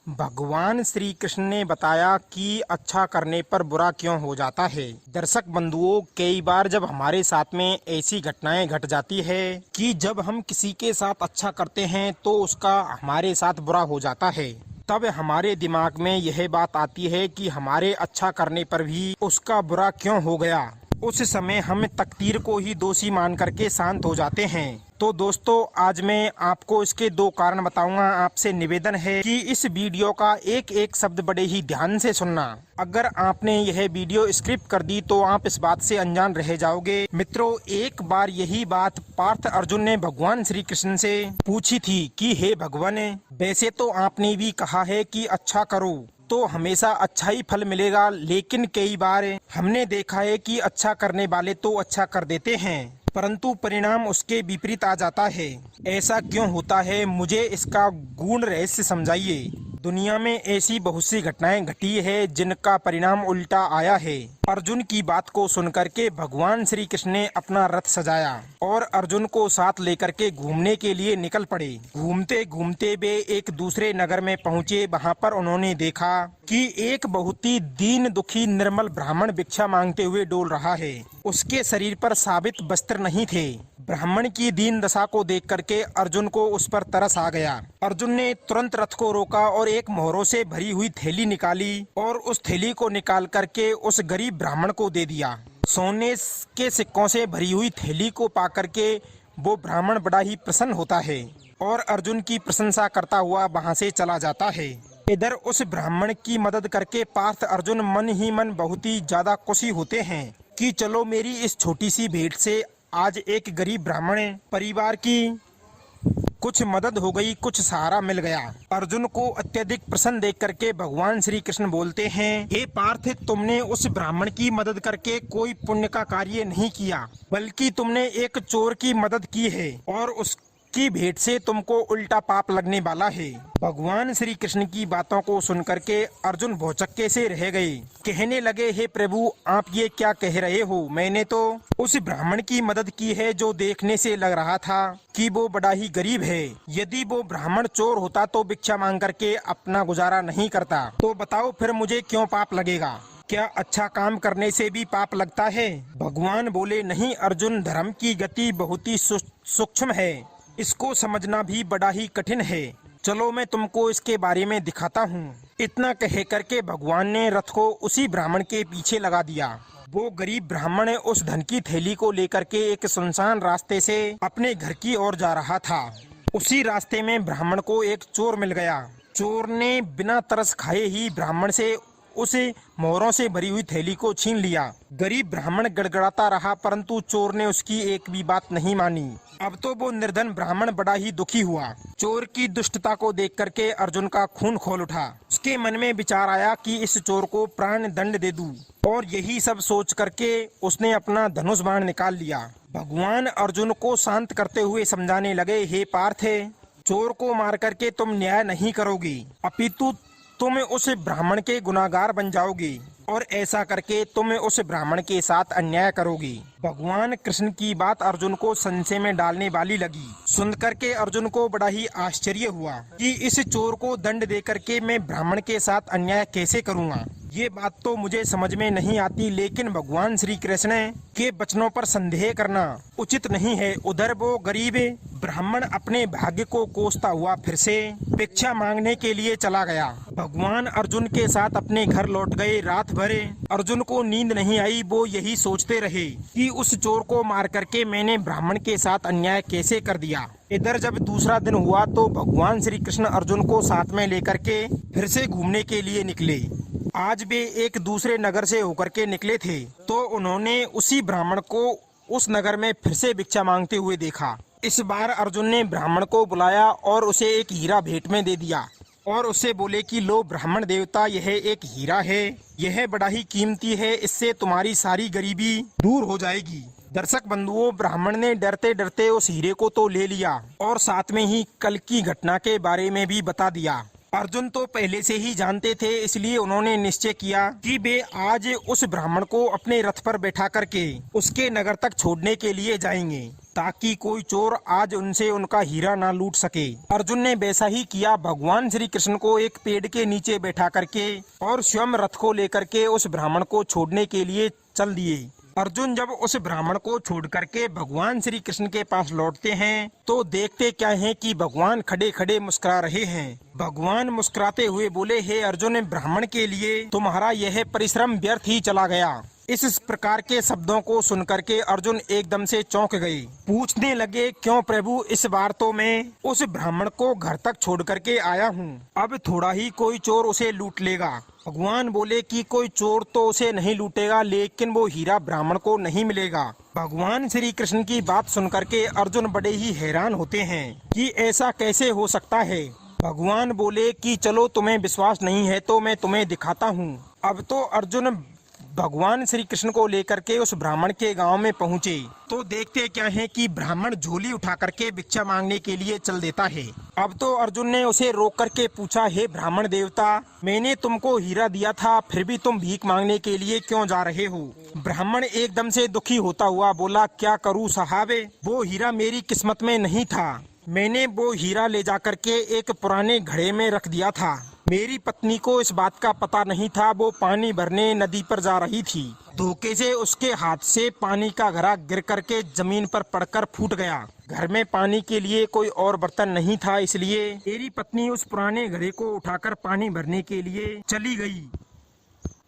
भगवान श्री कृष्ण ने बताया कि अच्छा करने पर बुरा क्यों हो जाता है। दर्शक बंधुओं, कई बार जब हमारे साथ में ऐसी घटनाएं घट जाती है कि जब हम किसी के साथ अच्छा करते हैं तो उसका हमारे साथ बुरा हो जाता है, तब हमारे दिमाग में यह बात आती है कि हमारे अच्छा करने पर भी उसका बुरा क्यों हो गया। उस समय हम तकदीर को ही दोषी मान करके शांत हो जाते हैं। तो दोस्तों, आज मैं आपको इसके 2 कारण बताऊंगा। आपसे निवेदन है कि इस वीडियो का एक एक शब्द बड़े ही ध्यान से सुनना। अगर आपने यह वीडियो स्क्रिप्ट कर दी तो आप इस बात से अनजान रह जाओगे। मित्रों, एक बार यही बात पार्थ अर्जुन ने भगवान श्री कृष्ण से पूछी थी कि हे भगवान, वैसे तो आपने भी कहा है कि अच्छा करो तो हमेशा अच्छा ही फल मिलेगा, लेकिन कई बार हमने देखा है कि अच्छा करने वाले तो अच्छा कर देते हैं परंतु परिणाम उसके विपरीत आ जाता है। ऐसा क्यों होता है, मुझे इसका गूढ़ रहस्य समझाइए। दुनिया में ऐसी बहुत सी घटनाएं घटी है जिनका परिणाम उल्टा आया है। अर्जुन की बात को सुनकर के भगवान श्री कृष्ण ने अपना रथ सजाया और अर्जुन को साथ लेकर के घूमने के लिए निकल पड़े। घूमते घूमते वे एक दूसरे नगर में पहुंचे। वहां पर उन्होंने देखा कि एक बहुत ही दीन दुखी निर्मल ब्राह्मण भिक्षा मांगते हुए डोल रहा है। उसके शरीर पर साबित वस्त्र नहीं थे। ब्राह्मण की दीन दशा को देख करके अर्जुन को उस पर तरस आ गया। अर्जुन ने तुरंत रथ को रोका और एक मोहरों से भरी हुई थैली निकाली और उस थैली को निकाल करके उस गरीब ब्राह्मण को दे दिया। सोने के सिक्कों से भरी हुई थैली को पा करके वो ब्राह्मण बड़ा ही प्रसन्न होता है और अर्जुन की प्रशंसा करता हुआ वहां से चला जाता है। इधर उस ब्राह्मण की मदद करके पार्थ अर्जुन मन ही मन बहुत ही ज्यादा खुशी होते हैं कि चलो मेरी इस छोटी सी भेंट से आज एक गरीब ब्राह्मण परिवार की कुछ मदद हो गई, कुछ सहारा मिल गया। अर्जुन को अत्यधिक प्रसन्न देख करके भगवान श्री कृष्ण बोलते हैं, हे पार्थ, तुमने उस ब्राह्मण की मदद करके कोई पुण्य का कार्य नहीं किया, बल्कि तुमने एक चोर की मदद की है और उसकी भेंट से तुमको उल्टा पाप लगने वाला है। भगवान श्री कृष्ण की बातों को सुनकर के अर्जुन भौचक्के से रह गए। कहने लगे, हे प्रभु, आप ये क्या कह रहे हो? मैंने तो उस ब्राह्मण की मदद की है जो देखने से लग रहा था कि वो बड़ा ही गरीब है। यदि वो ब्राह्मण चोर होता तो भिक्षा मांग करके अपना गुजारा नहीं करता। तो बताओ फिर मुझे क्यों पाप लगेगा? क्या अच्छा काम करने से भी पाप लगता है? भगवान बोले, नहीं अर्जुन, धर्म की गति बहुत ही सूक्ष्म है, इसको समझना भी बड़ा ही कठिन है। चलो मैं तुमको इसके बारे में दिखाता हूँ। इतना कह करके भगवान ने रथ को उसी ब्राह्मण के पीछे लगा दिया। वो गरीब ब्राह्मण उस धन की थैली को लेकर के एक सुनसान रास्ते से अपने घर की ओर जा रहा था। उसी रास्ते में ब्राह्मण को एक चोर मिल गया। चोर ने बिना तरस खाए ही ब्राह्मण से उस मोहरों से भरी हुई थैली को छीन लिया। गरीब ब्राह्मण गड़गड़ाता रहा परंतु चोर ने उसकी एक भी बात नहीं मानी। अब तो वो निर्धन ब्राह्मण बड़ा ही दुखी हुआ। चोर की दुष्टता को देख करके अर्जुन का खून खोल उठा। उसके मन में विचार आया कि इस चोर को प्राण दंड दे दूं, और यही सब सोच करके उसने अपना धनुष बाण निकाल लिया। भगवान अर्जुन को शांत करते हुए समझाने लगे, हे पार्थ, चोर को मार करके तुम न्याय नहीं करोगे, अपितु तुम उस ब्राह्मण के गुनाहगार बन जाओगे और ऐसा करके तुम उस ब्राह्मण के साथ अन्याय करोगे। भगवान कृष्ण की बात अर्जुन को संशय में डालने वाली लगी। सुन करके अर्जुन को बड़ा ही आश्चर्य हुआ कि इस चोर को दंड दे करके मैं ब्राह्मण के साथ अन्याय कैसे करूँगा। ये बात तो मुझे समझ में नहीं आती, लेकिन भगवान श्री कृष्ण के वचनों पर संदेह करना उचित नहीं है। उधर वो गरीब ब्राह्मण अपने भाग्य को कोसता हुआ फिर से भिक्षा मांगने के लिए चला गया। भगवान अर्जुन के साथ अपने घर लौट गए। रात भर अर्जुन को नींद नहीं आई। वो यही सोचते रहे कि उस चोर को मार करके मैंने ब्राह्मण के साथ अन्याय कैसे कर दिया। इधर जब दूसरा दिन हुआ तो भगवान श्री कृष्ण अर्जुन को साथ में लेकर के फिर से घूमने के लिए निकले। आज वे एक दूसरे नगर से होकर के निकले थे तो उन्होंने उसी ब्राह्मण को उस नगर में फिर से भिक्षा मांगते हुए देखा। इस बार अर्जुन ने ब्राह्मण को बुलाया और उसे एक हीरा भेंट में दे दिया और उससे बोले कि लो ब्राह्मण देवता, यह एक हीरा है, यह बड़ा ही कीमती है, इससे तुम्हारी सारी गरीबी दूर हो जाएगी। दर्शक बंधुओं, ब्राह्मण ने डरते डरते उस हीरे को तो ले लिया और साथ में ही कल की घटना के बारे में भी बता दिया। अर्जुन तो पहले से ही जानते थे, इसलिए उन्होंने निश्चय किया कि वे आज उस ब्राह्मण को अपने रथ पर बैठा करके उसके नगर तक छोड़ने के लिए जाएंगे। ताकि कोई चोर आज उनसे उनका हीरा ना लूट सके। अर्जुन ने वैसा ही किया। भगवान श्री कृष्ण को एक पेड़ के नीचे बैठा करके और स्वयं रथ को लेकर के उस ब्राह्मण को छोड़ने के लिए चल दिए। अर्जुन जब उस ब्राह्मण को छोड़ करके भगवान श्री कृष्ण के पास लौटते हैं तो देखते क्या है कि भगवान खड़े खड़े मुस्कुरा रहे हैं। भगवान मुस्कुराते हुए बोले, हे अर्जुन, ब्राह्मण के लिए तुम्हारा यह परिश्रम व्यर्थ ही चला गया। इस प्रकार के शब्दों को सुनकर के अर्जुन एकदम से चौंक गए। पूछने लगे, क्यों प्रभु, इस बार तो मैं उस ब्राह्मण को घर तक छोड़ करके आया हूँ, अब थोड़ा ही कोई चोर उसे लूट लेगा। भगवान बोले कि कोई चोर तो उसे नहीं लूटेगा, लेकिन वो हीरा ब्राह्मण को नहीं मिलेगा। भगवान श्री कृष्ण की बात सुनकर के अर्जुन बड़े ही हैरान होते हैं कि ऐसा कैसे हो सकता है। भगवान बोले कि चलो, तुम्हें विश्वास नहीं है तो मैं तुम्हें दिखाता हूँ। अब तो अर्जुन भगवान श्री कृष्ण को लेकर के उस ब्राह्मण के गांव में पहुंचे तो देखते क्या है कि ब्राह्मण झोली उठा करके भिक्षा मांगने के लिए चल देता है। अब तो अर्जुन ने उसे रोक करके पूछा, हे ब्राह्मण देवता, मैंने तुमको हीरा दिया था, फिर भी तुम भीख मांगने के लिए क्यों जा रहे हो? ब्राह्मण एकदम से दुखी होता हुआ बोला, क्या करूँ साहब, वो हीरा मेरी किस्मत में नहीं था। मैंने वो हीरा ले जाकर के एक पुराने घड़े में रख दिया था। मेरी पत्नी को इस बात का पता नहीं था। वो पानी भरने नदी पर जा रही थी। धोखे से उसके हाथ से पानी का घड़ा गिर करके जमीन पर पड़कर फूट गया। घर में पानी के लिए कोई और बर्तन नहीं था, इसलिए मेरी पत्नी उस पुराने घड़े को उठाकर पानी भरने के लिए चली गई।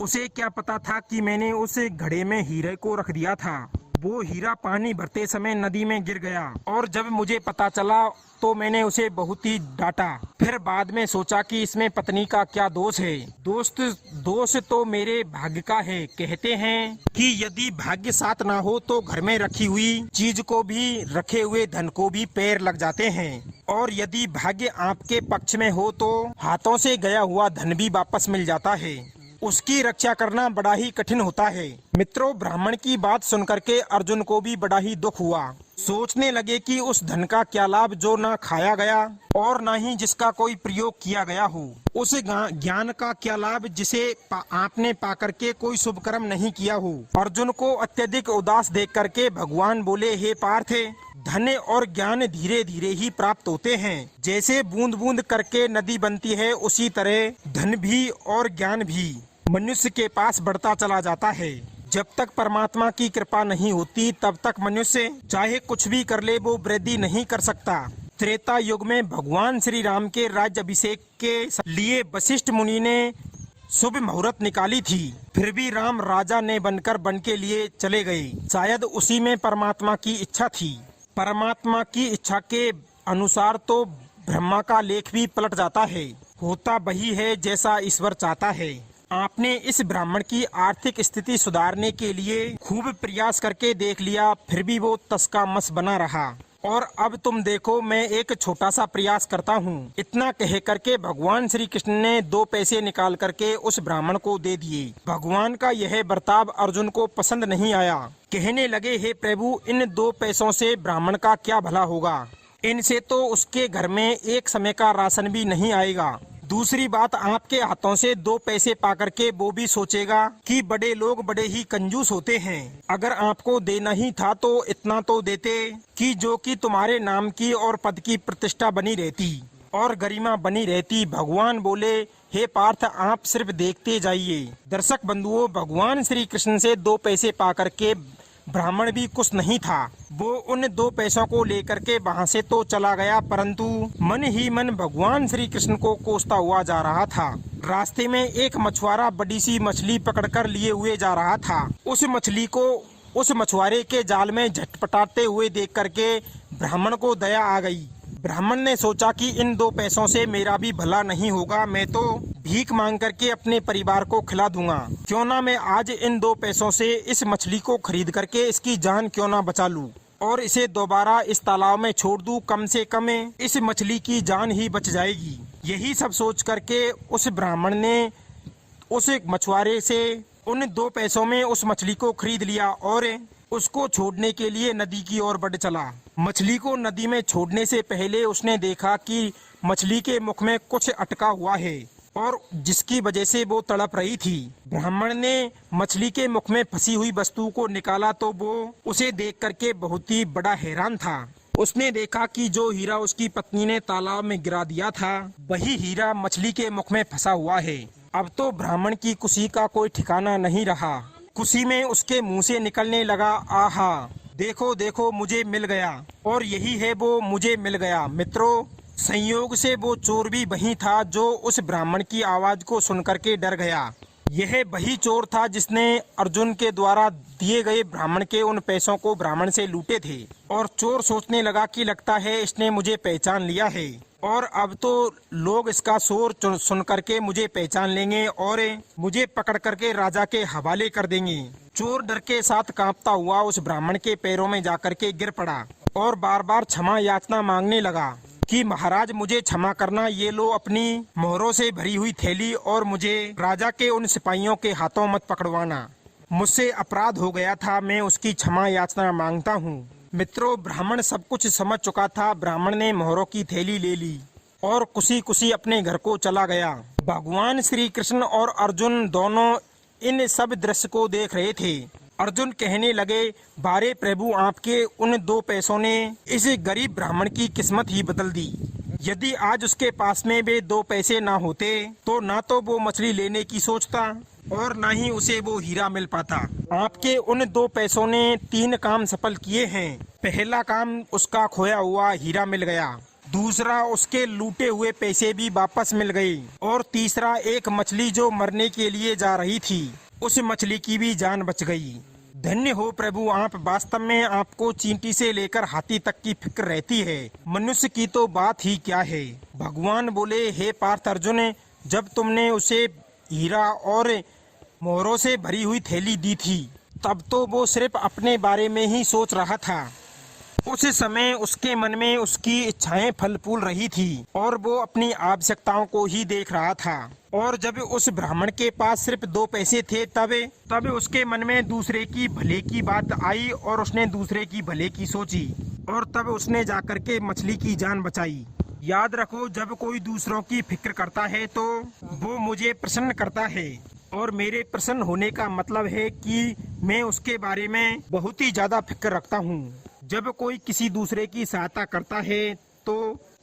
उसे क्या पता था कि मैंने उस घड़े में हीरे को रख दिया था। वो हीरा पानी भरते समय नदी में गिर गया और जब मुझे पता चला तो मैंने उसे बहुत ही डांटा। फिर बाद में सोचा कि इसमें पत्नी का क्या दोष है। दोष तो मेरे भाग्य का है। कहते हैं कि यदि भाग्य साथ ना हो तो घर में रखी हुई चीज को भी, रखे हुए धन को भी पैर लग जाते हैं, और यदि भाग्य आपके पक्ष में हो तो हाथों से गया हुआ धन भी वापस मिल जाता है। उसकी रक्षा करना बड़ा ही कठिन होता है। मित्रों, ब्राह्मण की बात सुनकर के अर्जुन को भी बड़ा ही दुख हुआ। सोचने लगे कि उस धन का क्या लाभ जो ना खाया गया और ना ही जिसका कोई प्रयोग किया गया हो। उस ज्ञान का क्या लाभ जिसे आपने पाकर के कोई शुभ कर्म नहीं किया हो। अर्जुन को अत्यधिक उदास देख करके भगवान बोले, हे पार्थ, धन और ज्ञान धीरे धीरे ही प्राप्त होते हैं। जैसे बूंद बूंद करके नदी बनती है, उसी तरह धन भी और ज्ञान भी मनुष्य के पास बढ़ता चला जाता है। जब तक परमात्मा की कृपा नहीं होती तब तक मनुष्य चाहे कुछ भी कर ले वो वृद्धि नहीं कर सकता। त्रेता युग में भगवान श्री राम के राज्य अभिषेक के लिए वशिष्ठ मुनि ने शुभ मुहूर्त निकाली थी, फिर भी राम राजा ने बनकर वन के लिए चले गए। शायद उसी में परमात्मा की इच्छा थी। परमात्मा की इच्छा के अनुसार तो ब्रह्मा का लेख भी पलट जाता है। होता वही है जैसा ईश्वर चाहता है। आपने इस ब्राह्मण की आर्थिक स्थिति सुधारने के लिए खूब प्रयास करके देख लिया, फिर भी वो तस का मस बना रहा। और अब तुम देखो, मैं एक छोटा सा प्रयास करता हूँ। इतना कह करके भगवान श्री कृष्ण ने 2 पैसे निकाल करके उस ब्राह्मण को दे दिए। भगवान का यह बर्ताव अर्जुन को पसंद नहीं आया। कहने लगे, हे प्रभु, इन 2 पैसों से ब्राह्मण का क्या भला होगा? इनसे तो उसके घर में एक समय का राशन भी नहीं आएगा। दूसरी बात, आपके हाथों से 2 पैसे पाकर के वो भी सोचेगा कि बड़े लोग बड़े ही कंजूस होते हैं। अगर आपको देना ही था तो इतना तो देते कि जो कि तुम्हारे नाम की और पद की प्रतिष्ठा बनी रहती और गरिमा बनी रहती। भगवान बोले, हे पार्थ, आप सिर्फ देखते जाइए। दर्शक बंधुओं, भगवान श्री कृष्ण से 2 पैसे पाकर के ब्राह्मण भी खुश नहीं था। वो उन 2 पैसों को लेकर के वहां से तो चला गया, परंतु मन ही मन भगवान श्री कृष्ण को कोसता हुआ जा रहा था। रास्ते में एक मछुआरा बड़ी सी मछली पकड़कर लिए हुए जा रहा था। उस मछली को उस मछुआरे के जाल में झटपटाते हुए देख करके ब्राह्मण को दया आ गई। ब्राह्मण ने सोचा कि इन 2 पैसों से मेरा भी भला नहीं होगा, मैं तो भीख मांग करके अपने परिवार को खिला दूंगा। क्यों ना मैं आज इन 2 पैसों से इस मछली को खरीद करके इसकी जान क्यों ना बचा लूं और इसे दोबारा इस तालाब में छोड़ दूं। कम से कम इस मछली की जान ही बच जाएगी। यही सब सोच करके उस ब्राह्मण ने उस मछुआरे से उन 2 पैसों में उस मछली को खरीद लिया और उसको छोड़ने के लिए नदी की ओर बढ़ चला। मछली को नदी में छोड़ने से पहले उसने देखा कि मछली के मुख में कुछ अटका हुआ है। और जिसकी वजह से वो तड़प रही थी। ब्राह्मण ने मछली के मुख में फंसी हुई वस्तु को निकाला तो वो उसे देख करके बहुत ही बड़ा हैरान था। उसने देखा कि जो हीरा उसकी पत्नी ने तालाब में गिरा दिया था, वही हीरा मछली के मुख में फंसा हुआ है। अब तो ब्राह्मण की खुशी का कोई ठिकाना नहीं रहा। खुशी में उसके मुंह से निकलने लगा, आहा, देखो देखो मुझे मिल गया। और यही है वो मुझे मिल गया। मित्रों, संयोग से वो चोर भी वही था जो उस ब्राह्मण की आवाज को सुनकर के डर गया। यह वही चोर था जिसने अर्जुन के द्वारा दिए गए ब्राह्मण के उन पैसों को ब्राह्मण से लूटे थे। और चोर सोचने लगा कि लगता है इसने मुझे पहचान लिया है और अब तो लोग इसका शोर सुन करके मुझे पहचान लेंगे और मुझे पकड़ करके राजा के हवाले कर देंगे। चोर डर के साथ कांपता हुआ उस ब्राह्मण के पैरों में जाकर के गिर पड़ा और बार बार क्षमा याचना मांगने लगा कि महाराज मुझे क्षमा करना, ये लो अपनी मोहरों से भरी हुई थैली और मुझे राजा के उन सिपाहियों के हाथों मत पकड़वाना। मुझसे अपराध हो गया था, मैं उसकी क्षमा याचना मांगता हूँ। मित्रों, ब्राह्मण सब कुछ समझ चुका था। ब्राह्मण ने मोहरों की थैली ले ली और खुशी खुशी अपने घर को चला गया। भगवान श्री कृष्ण और अर्जुन दोनों इन सब दृश्य को देख रहे थे। अर्जुन कहने लगे, बारे प्रभु, आपके उन 2 पैसों ने इस गरीब ब्राह्मण की किस्मत ही बदल दी। यदि आज उसके पास में वे 2 पैसे ना होते तो ना तो वो मछली लेने की सोचता और ना ही उसे वो हीरा मिल पाता। आपके उन 2 पैसों ने 3 काम सफल किए हैं। पहला काम, उसका खोया हुआ हीरा मिल गया। दूसरा, उसके लूटे हुए पैसे भी वापस मिल गए। और तीसरा, एक मछली जो मरने के लिए जा रही थी, उस मछली की भी जान बच गई। धन्य हो प्रभु आप, वास्तव में आपको चींटी से लेकर हाथी तक की फिक्र रहती है। मनुष्य की तो बात ही क्या है। भगवान बोले, हे पार्थ अर्जुन, जब तुमने उसे हीरा और मोहरों से भरी हुई थैली दी थी तब तो वो सिर्फ अपने बारे में ही सोच रहा था। उस समय उसके मन में उसकी इच्छाएं फल फूल रही थी और वो अपनी आवश्यकताओं को ही देख रहा था। और जब उस ब्राह्मण के पास सिर्फ 2 पैसे थे तब उसके मन में दूसरे की भले की बात आई और उसने दूसरे की भले की सोची और तब उसने जाकर के मछली की जान बचाई। याद रखो, जब कोई दूसरों की फिक्र करता है तो वो मुझे प्रसन्न करता है और मेरे प्रसन्न होने का मतलब है कि मैं उसके बारे में बहुत ही ज्यादा फिक्र रखता हूँ। जब कोई किसी दूसरे की सहायता करता है तो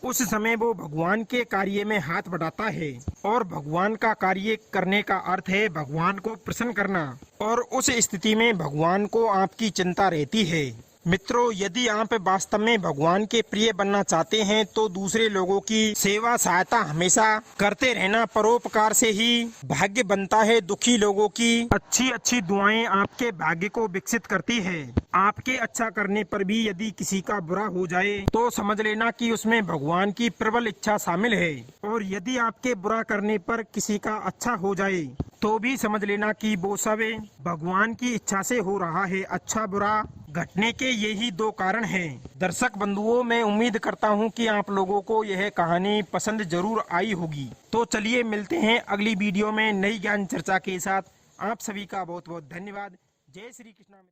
उस समय वो भगवान के कार्य में हाथ बढ़ाता है और भगवान का कार्य करने का अर्थ है भगवान को प्रसन्न करना। और उस स्थिति में भगवान को आपकी चिंता रहती है। मित्रों, यदि आप वास्तव में भगवान के प्रिय बनना चाहते हैं तो दूसरे लोगों की सेवा सहायता हमेशा करते रहना। परोपकार से ही भाग्य बनता है। दुखी लोगों की अच्छी अच्छी दुआएं आपके भाग्य को विकसित करती है। आपके अच्छा करने पर भी यदि किसी का बुरा हो जाए तो समझ लेना कि उसमें भगवान की प्रबल इच्छा शामिल है। और यदि आपके बुरा करने पर किसी का अच्छा हो जाए तो भी समझ लेना कि वो सब भगवान की इच्छा से हो रहा है। अच्छा बुरा घटने के यही 2 कारण हैं। दर्शक बंधुओं, मैं उम्मीद करता हूं कि आप लोगों को यह कहानी पसंद जरूर आई होगी। तो चलिए मिलते हैं अगली वीडियो में नई ज्ञान चर्चा के साथ। आप सभी का बहुत बहुत धन्यवाद। जय श्री कृष्ण।